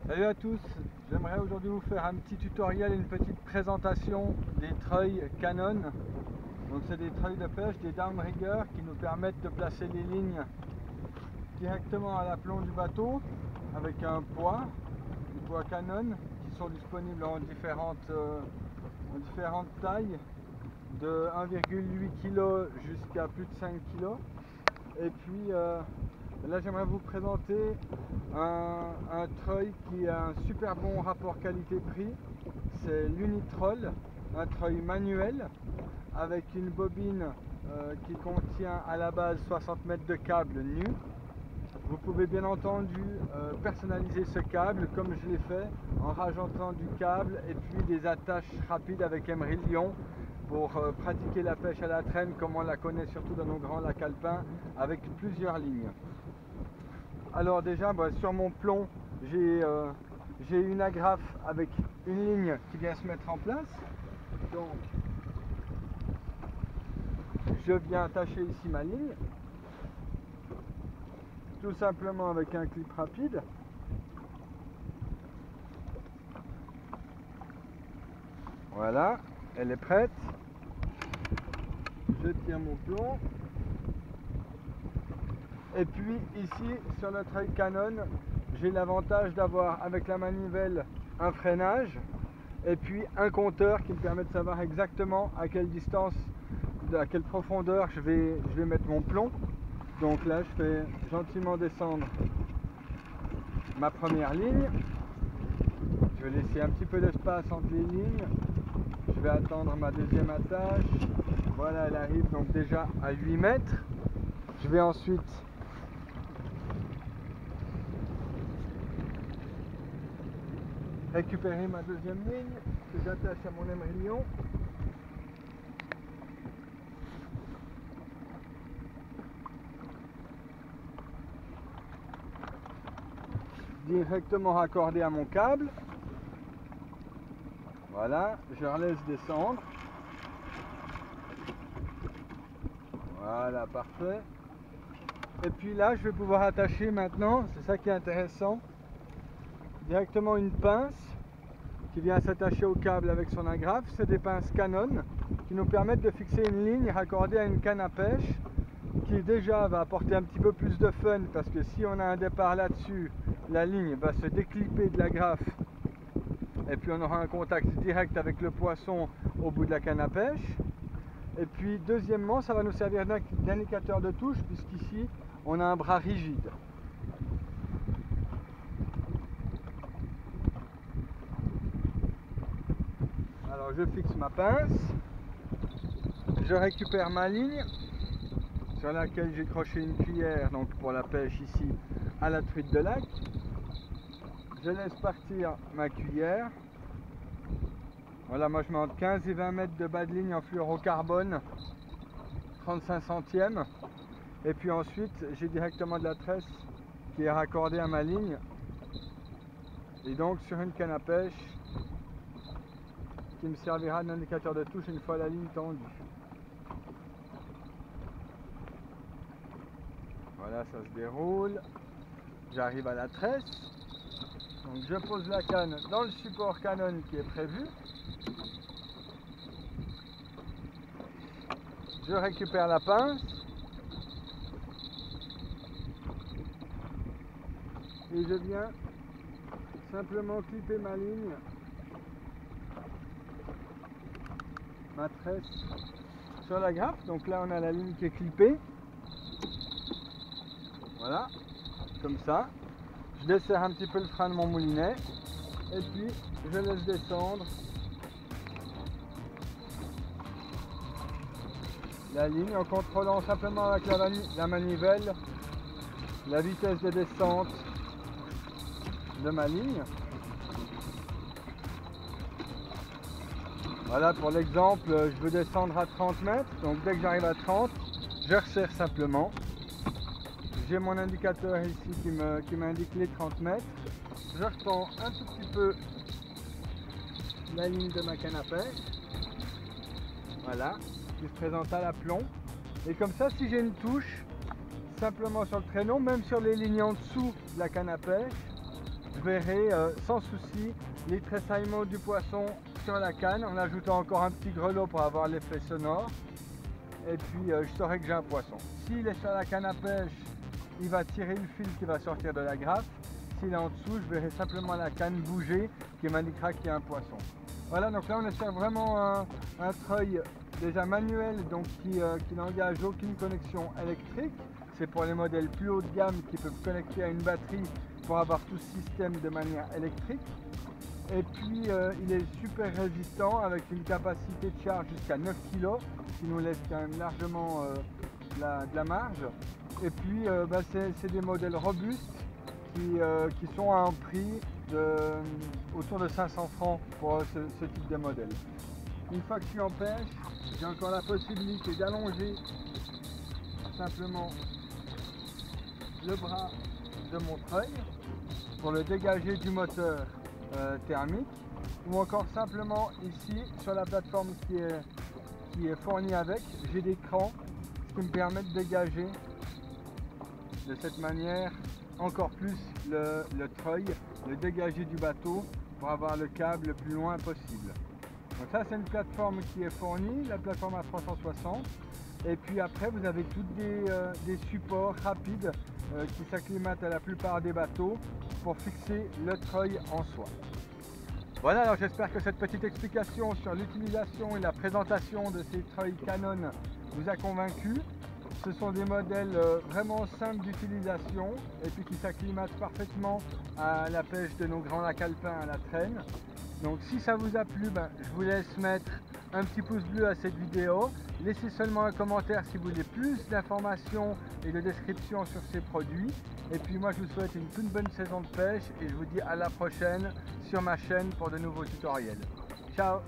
Salut à tous, j'aimerais aujourd'hui vous faire un petit tutoriel et une petite présentation des treuils Canon. Donc c'est des treuils de pêche, des downriggers qui nous permettent de placer les lignes directement à l'aplomb du bateau avec un poids Canon qui sont disponibles en différentes tailles de 1,8 kg jusqu'à plus de 5 kg. Et puis là j'aimerais vous présenter un treuil qui a un super bon rapport qualité-prix. C'est l'Unitroll, un treuil manuel avec une bobine qui contient à la base 60 mètres de câble nu. Vous pouvez bien entendu personnaliser ce câble comme je l'ai fait en rajoutant du câble et puis des attaches rapides avec Emery Lion pour pratiquer la pêche à la traîne comme on la connaît surtout dans nos grands lacs alpins avec plusieurs lignes. Alors déjà sur mon plomb j'ai une agrafe avec une ligne qui vient se mettre en place. Donc je viens attacher ici ma ligne tout simplement avec un clip rapide. Voilà, elle est prête. Je tire mon plomb. Et puis ici sur notre treuil Canon, j'ai l'avantage d'avoir avec la manivelle un freinage et puis un compteur qui me permet de savoir exactement à quelle distance, à quelle profondeur je vais mettre mon plomb. Donc là je fais gentiment descendre ma première ligne. Je vais laisser un petit peu d'espace entre les lignes. Je vais attendre ma deuxième attache. Voilà, elle arrive donc déjà à 8 mètres. Je vais ensuite récupérer ma deuxième ligne que j'attache à mon Emery Lion. Directement raccordé à mon câble. Voilà, je laisse descendre. Voilà, parfait. Et puis là, je vais pouvoir attacher maintenant, c'est ça qui est intéressant, directement une pince qui vient s'attacher au câble avec son agrafe. C'est des pinces Canon qui nous permettent de fixer une ligne raccordée à une canne à pêche qui déjà va apporter un petit peu plus de fun parce que si on a un départ là-dessus, la ligne va se déclipper de l'agrafe et puis on aura un contact direct avec le poisson au bout de la canne à pêche. Et puis deuxièmement, ça va nous servir d'indicateur de touche puisqu'ici on a un bras rigide. Alors je fixe ma pince, je récupère ma ligne sur laquelle j'ai croché une cuillère donc pour la pêche ici à la truite de lac. Je laisse partir ma cuillère. Voilà, moi je mets entre 15 et 20 mètres de bas de ligne en fluorocarbone 35 centièmes. Et puis ensuite j'ai directement de la tresse qui est raccordée à ma ligne. Et donc sur une canne à pêche qui me servira d'indicateur de touche une fois la ligne tendue. Voilà, ça se déroule. J'arrive à la tresse. Donc je pose la canne dans le support Canon qui est prévu. Je récupère la pince. Et je viens simplement clipper ma ligne, ma tresse sur la grappe. Donc là on a la ligne qui est clippée. Voilà, comme ça. Je desserre un petit peu le frein de mon moulinet et puis je laisse descendre la ligne en contrôlant simplement avec la manivelle la vitesse de descente de ma ligne. Voilà, pour l'exemple, je veux descendre à 30 mètres, donc dès que j'arrive à 30, je resserre simplement. J'ai mon indicateur ici qui m'indique les 30 mètres. Je reprends un tout petit peu la ligne de ma canne à pêche. Voilà, qui se présente à l'aplomb. Et comme ça, si j'ai une touche, simplement sur le traîneau, même sur les lignes en dessous de la canne à pêche, je verrai sans souci les tressaillements du poisson sur la canne en ajoutant encore un petit grelot pour avoir l'effet sonore. Et puis je saurai que j'ai un poisson. S'il est sur la canne à pêche, il va tirer le fil qui va sortir de la graffe. S'il est en dessous, je verrai simplement la canne bouger qui m'indiquera qu'il y a un poisson. Voilà, donc là on espère vraiment un treuil déjà manuel, donc qui n'engage aucune connexion électrique. C'est pour les modèles plus haut de gamme qui peuvent connecter à une batterie pour avoir tout ce système de manière électrique. Et puis il est super résistant avec une capacité de charge jusqu'à 9 kg, qui nous laisse quand même largement de la marge. Et puis c'est des modèles robustes qui sont à un prix autour de 500 francs pour ce type de modèle. Une fois que je suis en pêche, j'ai encore la possibilité d'allonger simplement le bras de mon treuil pour le dégager du moteur thermique, ou encore simplement ici sur la plateforme qui est fournie avec, j'ai des crans qui me permettent de dégager de cette manière encore plus le treuil, le dégager du bateau pour avoir le câble le plus loin possible. Donc ça c'est une plateforme qui est fournie, la plateforme à 360, et puis après vous avez tous des supports rapides qui s'acclimatent à la plupart des bateaux pour fixer le treuil en soi. Voilà, alors j'espère que cette petite explication sur l'utilisation et la présentation de ces treuils Canon vous a convaincu. Ce sont des modèles vraiment simples d'utilisation et puis qui s'acclimatent parfaitement à la pêche de nos grands lacs alpins à la traîne. Donc si ça vous a plu, je vous laisse mettre un petit pouce bleu à cette vidéo. Laissez seulement un commentaire si vous voulez plus d'informations et de descriptions sur ces produits. Et puis moi je vous souhaite une toute bonne saison de pêche et je vous dis à la prochaine sur ma chaîne pour de nouveaux tutoriels. Ciao!